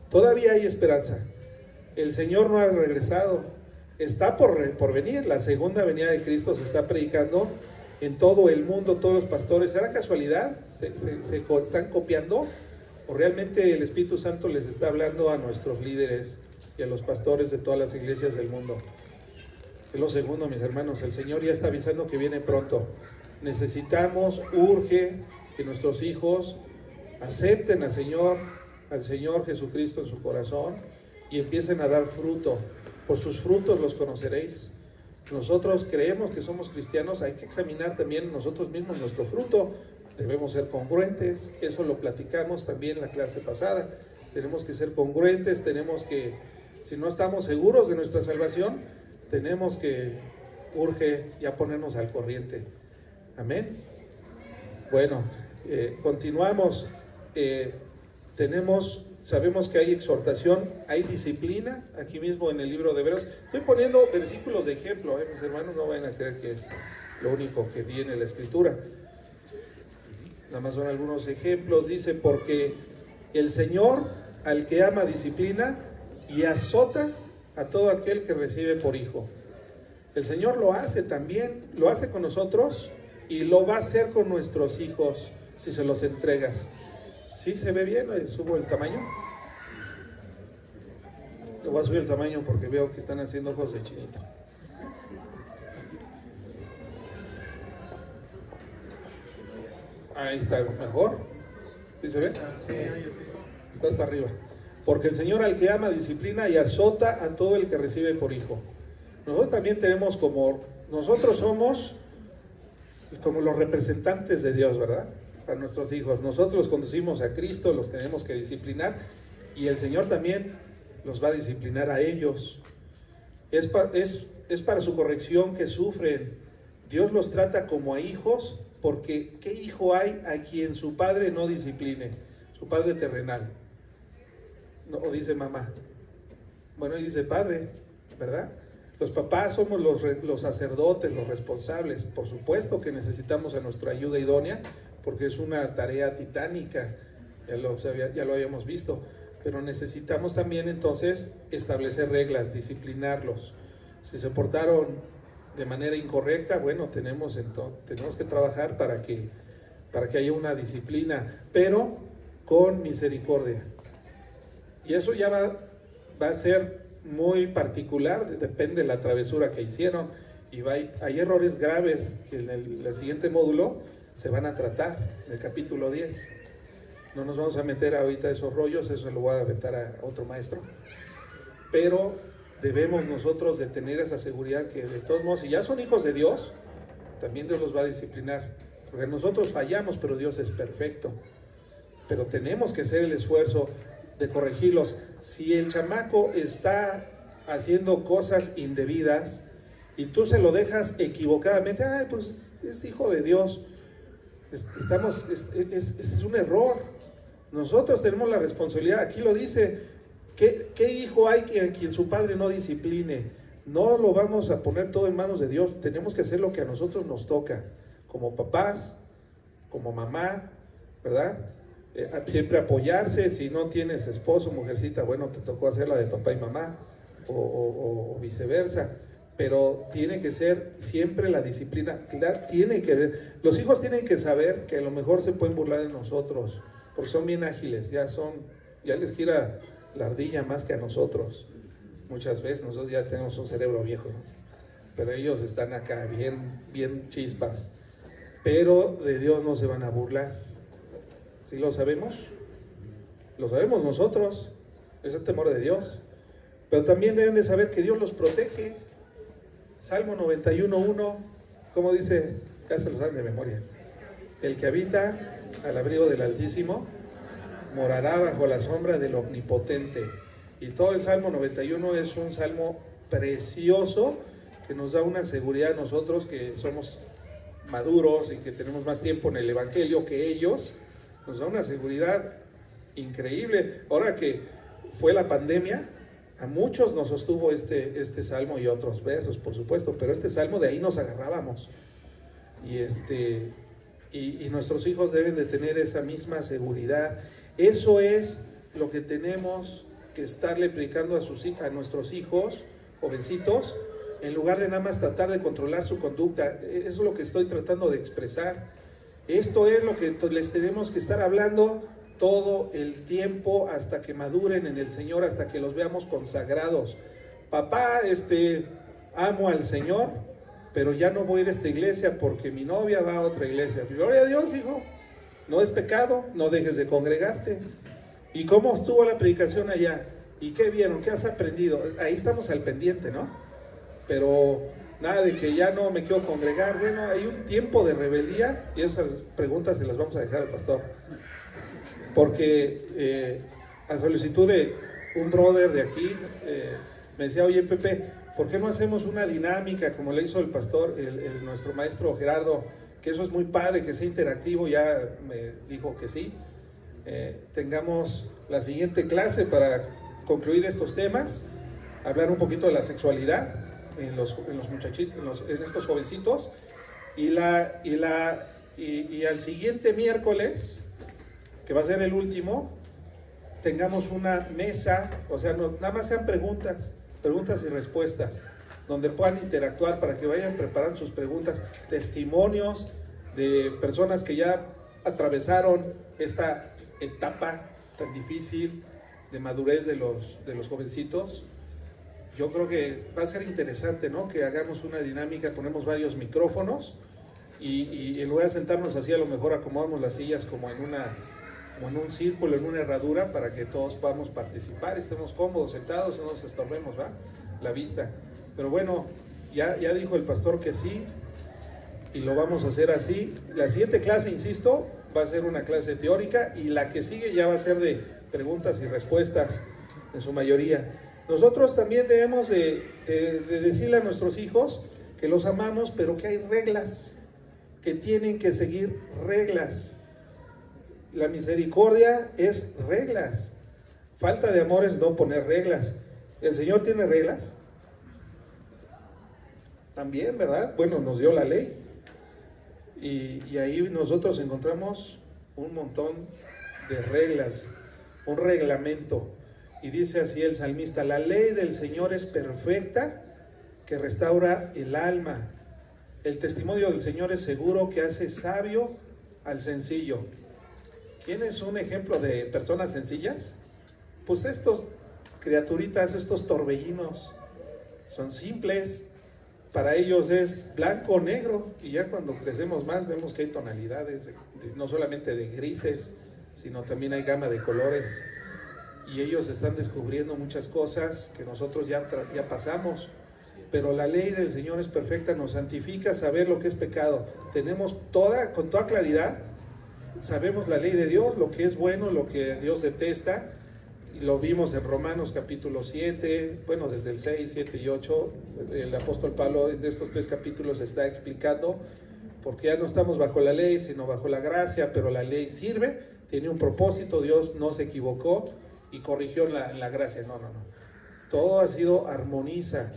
Todavía hay esperanza, el Señor no ha regresado. Está por venir, la segunda venida de Cristo se está predicando en todo el mundo, todos los pastores. ¿Será casualidad? ¿Se están copiando? ¿O realmente el Espíritu Santo les está hablando a nuestros líderes y a los pastores de todas las iglesias del mundo? Es lo segundo, mis hermanos, el Señor ya está avisando que viene pronto. Necesitamos, urge que nuestros hijos acepten al Señor Jesucristo en su corazón y empiecen a dar fruto. Por sus frutos los conoceréis. Nosotros creemos que somos cristianos, hay que examinar también nosotros mismos nuestro fruto. Debemos ser congruentes, eso lo platicamos también en la clase pasada. Tenemos que ser congruentes, tenemos que, si no estamos seguros de nuestra salvación, tenemos que, urge ya ponernos al corriente. Amén. Bueno, continuamos. Sabemos que hay exhortación, hay disciplina, aquí mismo en el libro de Hebreos. Estoy poniendo versículos de ejemplo, mis hermanos, no vayan a creer que es lo único que viene en la Escritura. Nada más son algunos ejemplos. Dice, porque el Señor al que ama disciplina y azota a todo aquel que recibe por hijo. El Señor lo hace también, lo hace con nosotros y lo va a hacer con nuestros hijos si se los entregas. ¿Sí se ve bien? ¿Subo el tamaño? Le voy a subir el tamaño porque veo que están haciendo ojos de chinito. Ahí está, mejor. ¿Sí se ve? Está hasta arriba. Porque el Señor al que ama disciplina y azota a todo el que recibe por hijo. Nosotros también tenemos nosotros somos como los representantes de Dios, ¿verdad? Para nuestros hijos. Nosotros los conducimos a Cristo, los tenemos que disciplinar y el Señor también los va a disciplinar a ellos. Es para su corrección que sufren. Dios los trata como a hijos porque ¿qué hijo hay a quien su padre no discipline? Su padre terrenal. No, o dice mamá. Bueno, y dice padre, ¿verdad? Los papás somos los sacerdotes, los responsables. Por supuesto que necesitamos a nuestra ayuda idónea, porque es una tarea titánica, ya lo habíamos visto. Pero necesitamos también entonces establecer reglas, disciplinarlos. Si se portaron de manera incorrecta, bueno, tenemos que trabajar para que haya una disciplina, pero con misericordia. Y eso ya va a ser muy particular, depende de la travesura que hicieron, y hay errores graves que en el siguiente módulo se van a tratar, en el capítulo 10. No nos vamos a meter ahorita esos rollos, eso lo voy a aventar a otro maestro, pero debemos nosotros de tener esa seguridad que de todos modos, si ya son hijos de Dios, también Dios los va a disciplinar, porque nosotros fallamos, pero Dios es perfecto, pero tenemos que hacer el esfuerzo de corregirlos. Si el chamaco está haciendo cosas indebidas y tú se lo dejas equivocadamente, pues es hijo de Dios, es un error. Nosotros tenemos la responsabilidad, aquí lo dice, ¿qué hijo hay a quien su padre no discipline? No lo vamos a poner todo en manos de Dios, tenemos que hacer lo que a nosotros nos toca, como papás, como mamá, ¿verdad? Siempre apoyarse. Si no tienes esposo, mujercita, bueno, te tocó hacerla de papá y mamá, o viceversa, pero tiene que ser siempre la disciplina. Los hijos tienen que saber que a lo mejor se pueden burlar de nosotros, porque son bien ágiles, ya les gira la ardilla más que a nosotros. Muchas veces nosotros ya tenemos un cerebro viejo, ¿no? Pero ellos están acá bien chispas, pero de Dios no se van a burlar. ¿Sí lo sabemos? Lo sabemos nosotros, es el temor de Dios, pero también deben de saber que Dios los protege. Salmo 91:1, ¿cómo dice? Ya se los dan de memoria. El que habita al abrigo del Altísimo morará bajo la sombra del Omnipotente. Y todo el Salmo 91 es un salmo precioso que nos da una seguridad a nosotros que somos maduros y que tenemos más tiempo en el Evangelio que ellos. Nos da una seguridad increíble. Ahora que fue la pandemia, a muchos nos sostuvo este salmo y otros versos, por supuesto, pero este salmo, de ahí nos agarrábamos. Y nuestros hijos deben de tener esa misma seguridad. Eso es lo que tenemos que estarle predicando a nuestros hijos, jovencitos, en lugar de nada más tratar de controlar su conducta. Eso es lo que estoy tratando de expresar. Esto es lo que les tenemos que estar hablando todo el tiempo hasta que maduren en el Señor, hasta que los veamos consagrados. Papá, amo al Señor, pero ya no voy a ir a esta iglesia porque mi novia va a otra iglesia. Gloria a Dios, hijo. No es pecado, no dejes de congregarte. ¿Y cómo estuvo la predicación allá? ¿Y qué vieron? ¿Qué has aprendido? Ahí estamos al pendiente, ¿no? Pero nada de que ya no me quiero congregar. Bueno, hay un tiempo de rebeldía y esas preguntas se las vamos a dejar al pastor. Porque a solicitud de un brother de aquí, me decía, oye Pepe, ¿por qué no hacemos una dinámica como le hizo el pastor, nuestro maestro Gerardo? Que eso es muy padre, que sea interactivo. Ya me dijo que sí. Tengamos la siguiente clase para concluir estos temas, hablar un poquito de la sexualidad en los muchachitos, en estos jovencitos, y al siguiente miércoles, que va a ser el último, tengamos una mesa, o sea, nada más sean preguntas y respuestas, donde puedan interactuar para que vayan preparando sus preguntas, testimonios de personas que ya atravesaron esta etapa tan difícil de madurez de los jovencitos. Yo creo que va a ser interesante, ¿no? Que hagamos una dinámica, ponemos varios micrófonos y en lugar de sentarnos así, a lo mejor acomodamos las sillas como en un círculo, en una herradura, para que todos podamos participar, estemos cómodos sentados, no nos estorbemos, ¿va? La vista. Pero bueno, ya dijo el pastor que sí, y lo vamos a hacer así. La siguiente clase, insisto, va a ser una clase teórica, y la que sigue ya va a ser de preguntas y respuestas en su mayoría. Nosotros también debemos de decirle a nuestros hijos que los amamos, pero que hay reglas. que tienen que seguir reglas. La misericordia es reglas. Falta de amor es no poner reglas. ¿El Señor tiene reglas? También, ¿verdad? Bueno, nos dio la ley. Y ahí nosotros encontramos un montón de reglas, un reglamento. Y dice así el salmista: la ley del Señor es perfecta, que restaura el alma. El testimonio del Señor es seguro, que hace sabio al sencillo. ¿Quién es un ejemplo de personas sencillas? Pues estos criaturitas, estos torbellinos, son simples. Para ellos es blanco o negro, y ya cuando crecemos más vemos que hay tonalidades, no solamente de grises, sino también hay gama de colores, y ellos están descubriendo muchas cosas que nosotros ya pasamos. Pero la ley del Señor es perfecta, nos santifica saber lo que es pecado. Tenemos con toda claridad, sabemos la ley de Dios, lo que es bueno, lo que Dios detesta. Y lo vimos en Romanos capítulo 7, bueno, desde el 6, 7 y 8, el apóstol Pablo en estos 3 capítulos está explicando, porque ya no estamos bajo la ley, sino bajo la gracia, pero la ley sirve, tiene un propósito, Dios no se equivocó y corrigió la gracia, no. Todo ha sido armoniza.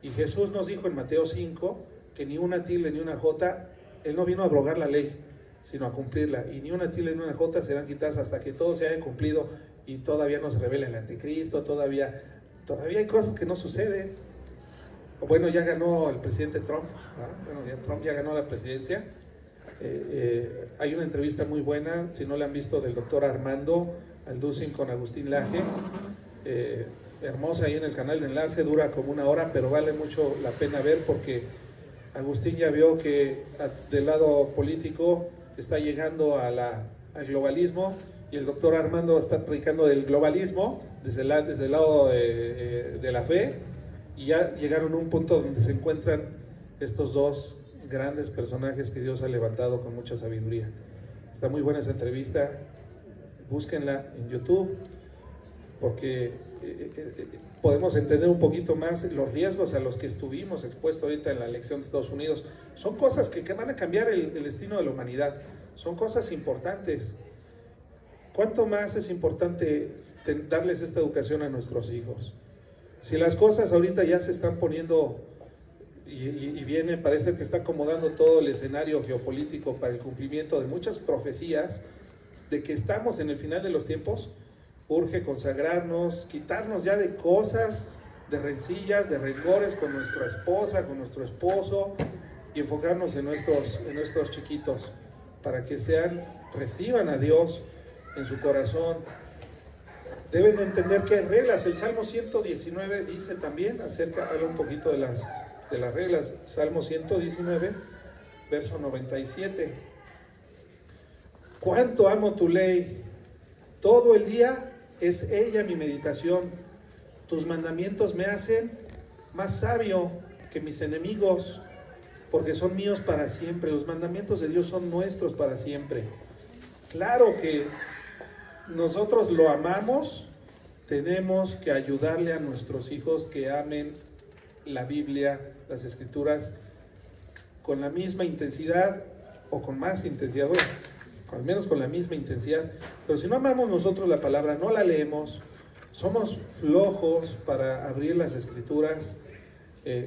Y Jesús nos dijo en Mateo 5, que ni una tilde ni una jota, Él no vino a abrogar la ley, sino a cumplirla, y ni una tilde ni una jota serán quitadas hasta que todo se haya cumplido. Y todavía no se revela el anticristo, todavía hay cosas que no suceden. Bueno, ya ganó el presidente Trump, ¿no? Bueno, Trump ya ganó la presidencia. Hay una entrevista muy buena, si no la han visto, del doctor Armando Alducin con Agustín Laje, hermosa, ahí en el canal de Enlace, dura como 1 hora, pero vale mucho la pena ver, porque Agustín ya vio que del lado político está llegando al globalismo, y el doctor Armando está predicando del globalismo desde el lado de la fe, y ya llegaron a un punto donde se encuentran estos dos grandes personajes que Dios ha levantado con mucha sabiduría. Está muy buena esa entrevista, búsquenla en YouTube, porque podemos entender un poquito más los riesgos a los que estuvimos expuestos ahorita en la elección de Estados Unidos. Son cosas que van a cambiar el destino de la humanidad, son cosas importantes. ¿Cuánto más es importante darles esta educación a nuestros hijos? Si las cosas ahorita ya se están poniendo y viene, parece que está acomodando todo el escenario geopolítico para el cumplimiento de muchas profecías de que estamos en el final de los tiempos, urge consagrarnos, quitarnos ya de cosas, de rencillas, de rencores con nuestra esposa, con nuestro esposo, y enfocarnos en nuestros chiquitos, para que reciban a Dios en su corazón. Deben de entender que hay reglas. El Salmo 119 dice también habla un poquito de las reglas. Salmo 119, verso 97. Cuánto amo tu ley, todo el día es ella mi meditación. Tus mandamientos me hacen más sabio que mis enemigos, porque son míos para siempre. Los mandamientos de Dios son nuestros para siempre. Claro que nosotros lo amamos, tenemos que ayudarle a nuestros hijos que amen la Biblia, las Escrituras, con la misma intensidad o con más intensidad, bueno, al menos con la misma intensidad. Pero si no amamos nosotros la palabra, no la leemos, somos flojos para abrir las Escrituras,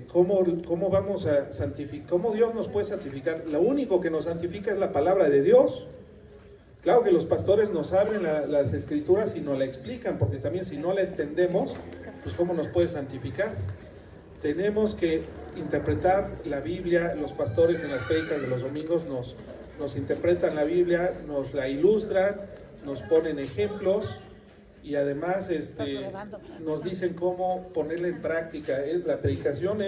¿cómo vamos a santificar? ¿Cómo Dios nos puede santificar? Lo único que nos santifica es la palabra de Dios. Claro que los pastores nos abren las Escrituras y nos la explican, porque también si no la entendemos, pues ¿cómo nos puede santificar? Tenemos que interpretar la Biblia. Los pastores en las prédicas de los domingos nos interpretan la Biblia, nos la ilustran, nos ponen ejemplos, y además nos dicen cómo ponerla en práctica. La predicación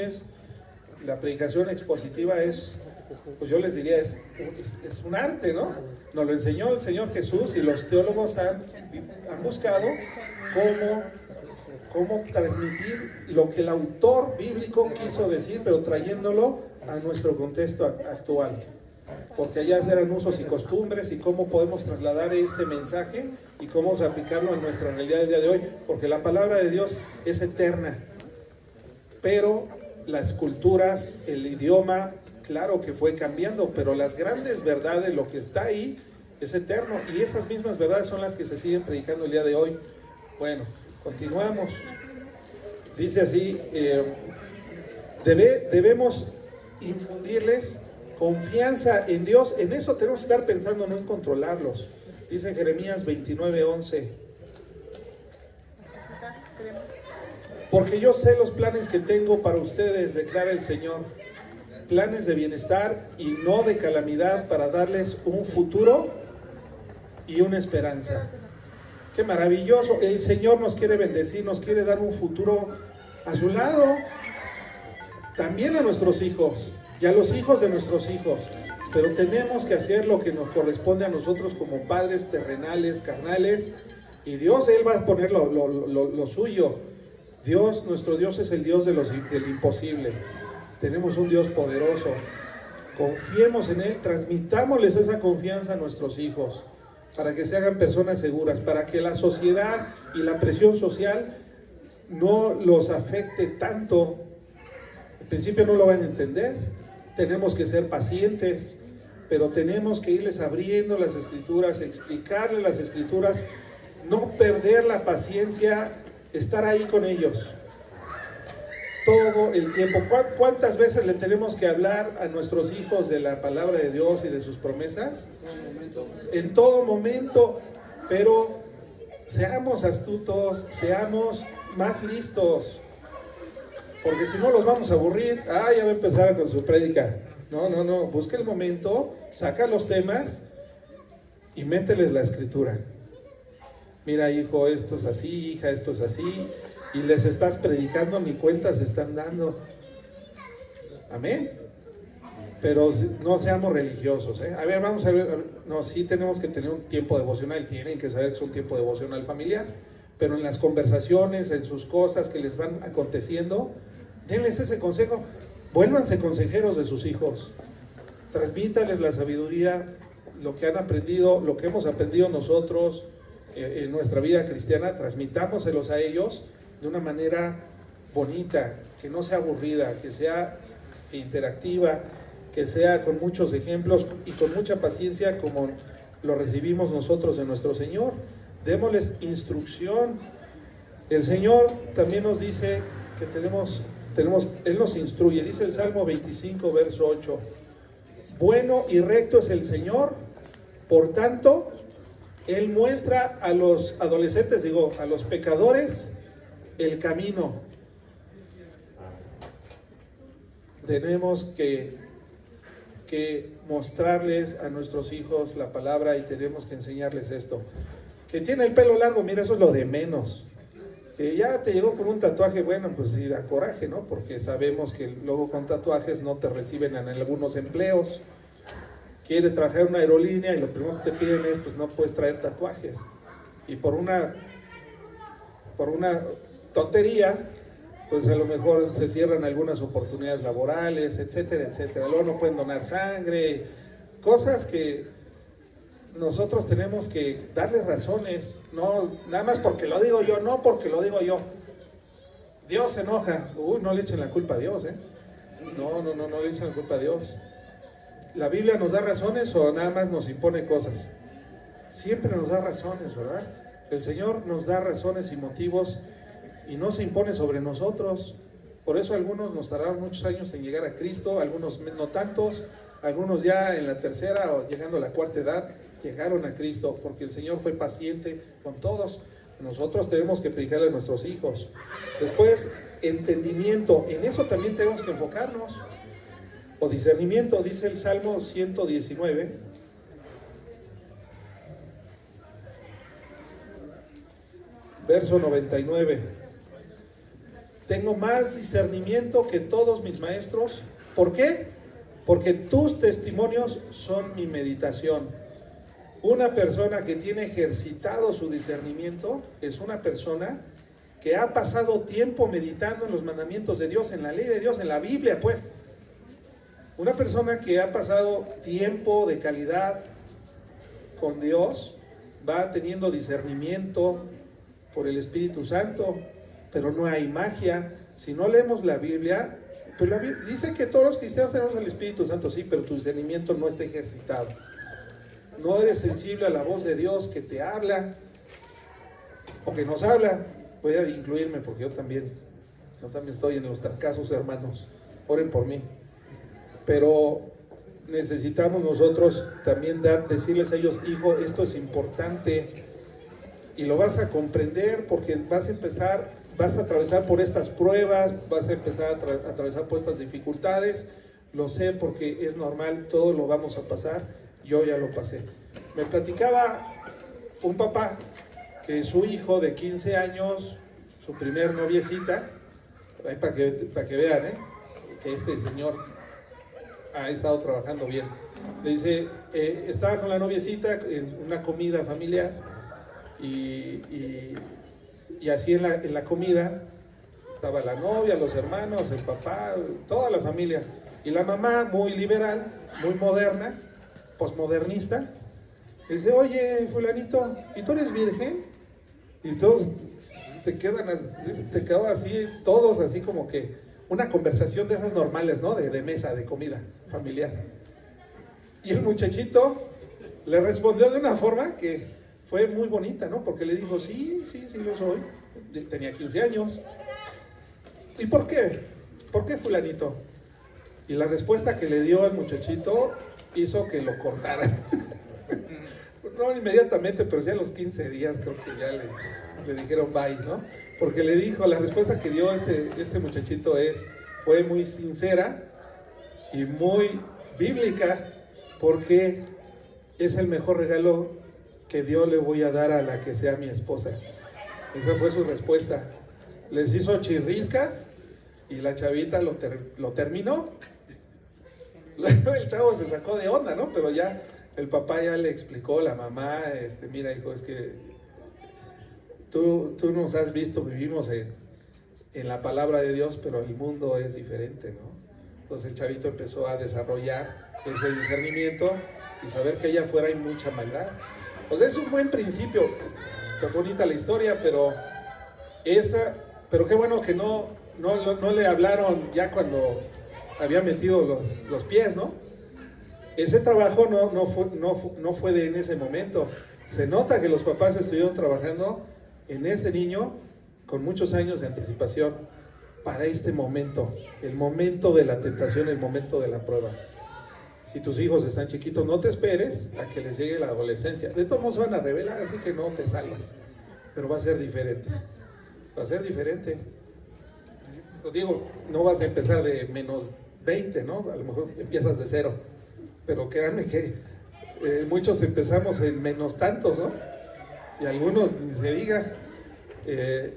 expositiva pues yo les diría, es un arte, ¿no? Nos lo enseñó el Señor Jesús, y los teólogos han buscado cómo transmitir lo que el autor bíblico quiso decir, pero trayéndolo a nuestro contexto actual. Porque allá eran usos y costumbres, y cómo podemos trasladar ese mensaje y cómo aplicarlo en nuestra realidad del día de hoy, porque la palabra de Dios es eterna, pero las culturas, el idioma, claro que fue cambiando, pero las grandes verdades, lo que está ahí, es eterno, y esas mismas verdades son las que se siguen predicando el día de hoy. Bueno, continuamos. Dice así, debemos infundirles confianza en Dios. En eso tenemos que estar pensando, no en controlarlos. Dice Jeremías 29:11. Porque yo sé los planes que tengo para ustedes, declara el Señor. Planes de bienestar y no de calamidad, para darles un futuro y una esperanza. Qué maravilloso. El Señor nos quiere bendecir, nos quiere dar un futuro a su lado. También a nuestros hijos y a los hijos de nuestros hijos. Pero tenemos que hacer lo que nos corresponde a nosotros como padres terrenales, carnales. Y Dios, Él va a poner lo suyo. Dios, nuestro Dios es el Dios del imposible. Tenemos un Dios poderoso. Confiemos en Él, transmitámosles esa confianza a nuestros hijos, para que se hagan personas seguras, para que la sociedad y la presión social no los afecte tanto. Al principio no lo van a entender, tenemos que ser pacientes, pero tenemos que irles abriendo las Escrituras, explicarles las Escrituras, no perder la paciencia, estar ahí con ellos todo el tiempo. ¿Cuántas veces le tenemos que hablar a nuestros hijos de la palabra de Dios y de sus promesas? En todo momento, pero seamos astutos, seamos más listos, porque si no los vamos a aburrir. Ya va a empezar con su prédica. No, busca el momento, saca los temas y mételes la Escritura. Mira, hijo, esto es así, hija, esto es así. Y les estás predicando, ni cuentas están dando. Amén. Pero no seamos religiosos, ¿eh? A ver, vamos a ver. No, sí tenemos que tener un tiempo devocional. Tienen que saber que es un tiempo devocional familiar. Pero en las conversaciones, en sus cosas que les van aconteciendo, denles ese consejo. Vuélvanse consejeros de sus hijos. Transmítales la sabiduría, lo que han aprendido, lo que hemos aprendido nosotros en nuestra vida cristiana. Transmitámoselos a ellos de una manera bonita, que no sea aburrida, que sea interactiva, que sea con muchos ejemplos y con mucha paciencia, como lo recibimos nosotros de nuestro Señor. Démosles instrucción. El Señor también nos dice que Él nos instruye. Dice el Salmo 25, verso 8: bueno y recto es el Señor, por tanto, Él muestra a los adolescentes, a los pecadores, el camino. Tenemos que mostrarles a nuestros hijos la palabra, y tenemos que enseñarles esto. Que tiene el pelo largo, mira, eso es lo de menos. Que ya te llegó con un tatuaje, bueno, pues sí da coraje, ¿no? Porque sabemos que luego con tatuajes no te reciben en algunos empleos. Quiere trabajar en una aerolínea y lo primero que te piden es, pues no puedes traer tatuajes. Y por una tontería, pues a lo mejor se cierran algunas oportunidades laborales, etcétera, etcétera. Luego no pueden donar sangre, cosas que nosotros tenemos que darles razones, no nada más porque lo digo yo, no porque lo digo yo. Dios se enoja. No le echen la culpa a Dios, ¿eh? No le echen la culpa a Dios. ¿La Biblia nos da razones o nada más nos impone cosas? Siempre nos da razones, ¿verdad? El Señor nos da razones y motivos y no se impone sobre nosotros. Por eso algunos nos tardaron muchos años en llegar a Cristo, algunos no tantos, algunos ya en la tercera o llegando a la cuarta edad llegaron a Cristo, porque el Señor fue paciente con todos. Nosotros tenemos que predicarle a nuestros hijos. Después, entendimiento, en eso también tenemos que enfocarnos. O discernimiento, dice el Salmo 119, verso 99. Tengo más discernimiento que todos mis maestros. ¿Por qué? Porque tus testimonios son mi meditación. Una persona que tiene ejercitado su discernimiento es una persona que ha pasado tiempo meditando en los mandamientos de Dios, en la ley de Dios, en la Biblia, pues. Una persona que ha pasado tiempo de calidad con Dios va teniendo discernimiento por el Espíritu Santo, pero no hay magia. Si no leemos la Biblia, Pero la Biblia dice que todos los cristianos tenemos el Espíritu Santo, sí, pero tu discernimiento no está ejercitado. No eres sensible a la voz de Dios que te habla, o que nos habla. Voy a incluirme porque yo también estoy en los fracasos, hermanos. Oren por mí. Pero necesitamos nosotros también decirles a ellos: hijo, esto es importante, y lo vas a comprender porque vas a atravesar por estas pruebas, vas a empezar a atravesar por estas dificultades. Lo sé porque es normal, todo lo vamos a pasar. Yo ya lo pasé. Me platicaba un papá que su hijo de 15 años, su primer noviecita, para que vean, que este señor ha estado trabajando bien. Le dice, estaba con la noviecita en una comida familiar y así en la comida estaba la novia, los hermanos, el papá, toda la familia. Y la mamá, muy liberal, muy moderna, posmodernista, dice: oye, fulanito, ¿y tú eres virgen? Y todos se quedaban así, todos así como que una conversación de esas normales, ¿no? De mesa, de comida familiar. Y el muchachito le respondió de una forma que fue muy bonita, ¿no? Porque le dijo: sí lo soy. Tenía 15 años. ¿Y por qué? ¿Por qué, fulanito? Y la respuesta que le dio al muchachito hizo que lo cortaran. No inmediatamente, pero sí a los 15 días creo que ya le dijeron bye, ¿no? Porque le dijo, la respuesta que dio este muchachito fue muy sincera y muy bíblica, porque es el mejor regalo que Dios le voy a dar a la que sea mi esposa. Esa fue su respuesta. Les hizo chirriscas y la chavita lo terminó. El chavo se sacó de onda, ¿no? Pero ya el papá ya le explicó, la mamá, mira, hijo, es que tú nos has visto, vivimos en la palabra de Dios, pero el mundo es diferente, ¿no? Entonces el chavito empezó a desarrollar ese discernimiento y saber que allá afuera hay mucha maldad. O sea, es un buen principio. Está bonita la historia, pero qué bueno que no le hablaron ya cuando había metido los pies, ¿no? Ese trabajo no fue en ese momento. Se nota que los papás estuvieron trabajando en ese niño con muchos años de anticipación para este momento, el momento de la tentación, el momento de la prueba. Si tus hijos están chiquitos, no te esperes a que les llegue la adolescencia. De todos modos se van a rebelar, así que no te salvas. Pero va a ser diferente. Va a ser diferente. Digo, no vas a empezar de menos 20, ¿no? A lo mejor empiezas de 0. Pero créanme que muchos empezamos en menos tantos, ¿no? Y algunos ni se diga.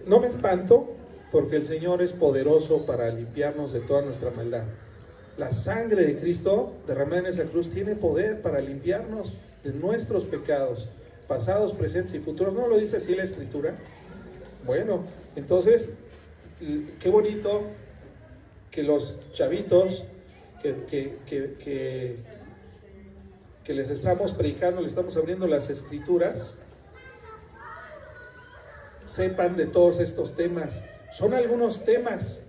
No me espanto, porque el Señor es poderoso para limpiarnos de toda nuestra maldad. La sangre de Cristo derramada en esa cruz tiene poder para limpiarnos de nuestros pecados, pasados, presentes y futuros. ¿No lo dice así la Escritura? Bueno, entonces, qué bonito que los chavitos que les estamos predicando, les estamos abriendo las Escrituras, sepan de todos estos temas. Son algunos temas,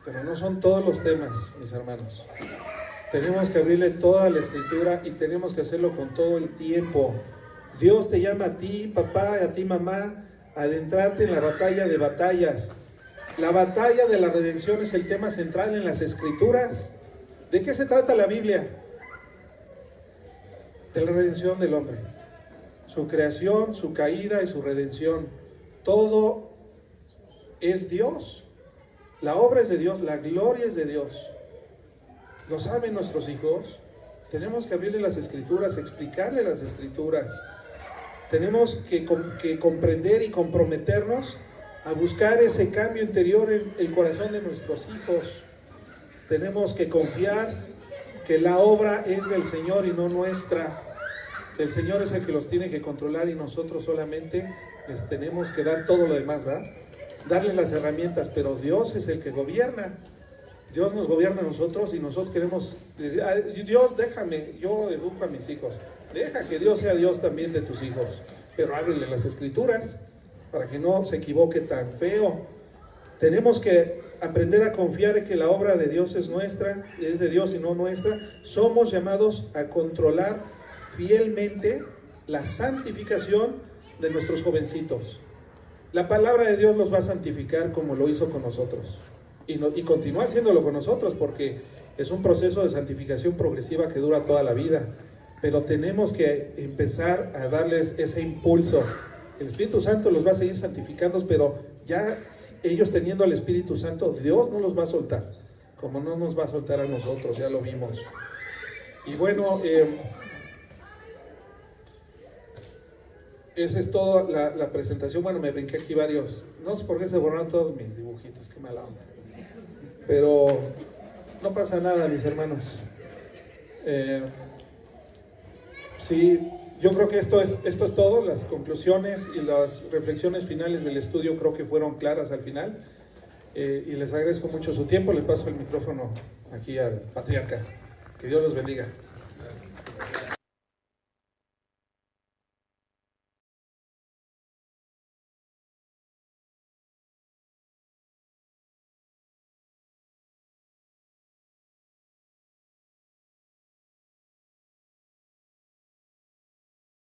pero no son todos los temas, mis hermanos. Tenemos que abrirle toda la Escritura y tenemos que hacerlo con todo el tiempo. Dios te llama a ti, papá, a ti, mamá, a adentrarte en la batalla de batallas. La batalla de la redención es el tema central en las Escrituras. ¿De qué se trata la Biblia? De la redención del hombre. Su creación, su caída y su redención. Todo es Dios. La obra es de Dios, la gloria es de Dios. ¿Lo saben nuestros hijos? Tenemos que abrirle las Escrituras, explicarle las Escrituras. Tenemos que comprender y comprometernos a buscar ese cambio interior en el corazón de nuestros hijos. Tenemos que confiar que la obra es del Señor y no nuestra. Que el Señor es el que los tiene que controlar y nosotros solamente les tenemos que dar todo lo demás, ¿verdad? Darles las herramientas, pero Dios es el que gobierna. Dios nos gobierna a nosotros y nosotros queremos decir: Dios, déjame, yo educo a mis hijos. Deja que Dios sea Dios también de tus hijos, pero ábrele las Escrituras para que no se equivoque tan feo. Tenemos que aprender a confiar en que la obra de Dios es nuestra, es de Dios y no nuestra. Somos llamados a controlar fielmente la santificación de nuestros jovencitos. La palabra de Dios los va a santificar como lo hizo con nosotros. Y continúa haciéndolo con nosotros, porque es un proceso de santificación progresiva que dura toda la vida. Pero tenemos que empezar a darles ese impulso. El Espíritu Santo los va a seguir santificando, pero ya ellos teniendo al Espíritu Santo, Dios no los va a soltar, como no nos va a soltar a nosotros, ya lo vimos. Y bueno, esa es toda la presentación. Bueno, me brinqué aquí varios, no sé por qué se borraron todos mis dibujitos, qué mala onda. Pero no pasa nada, mis hermanos. Sí, yo creo que esto es todo. Las conclusiones y las reflexiones finales del estudio creo que fueron claras al final. Y les agradezco mucho su tiempo. Le paso el micrófono aquí al patriarca. Que Dios los bendiga.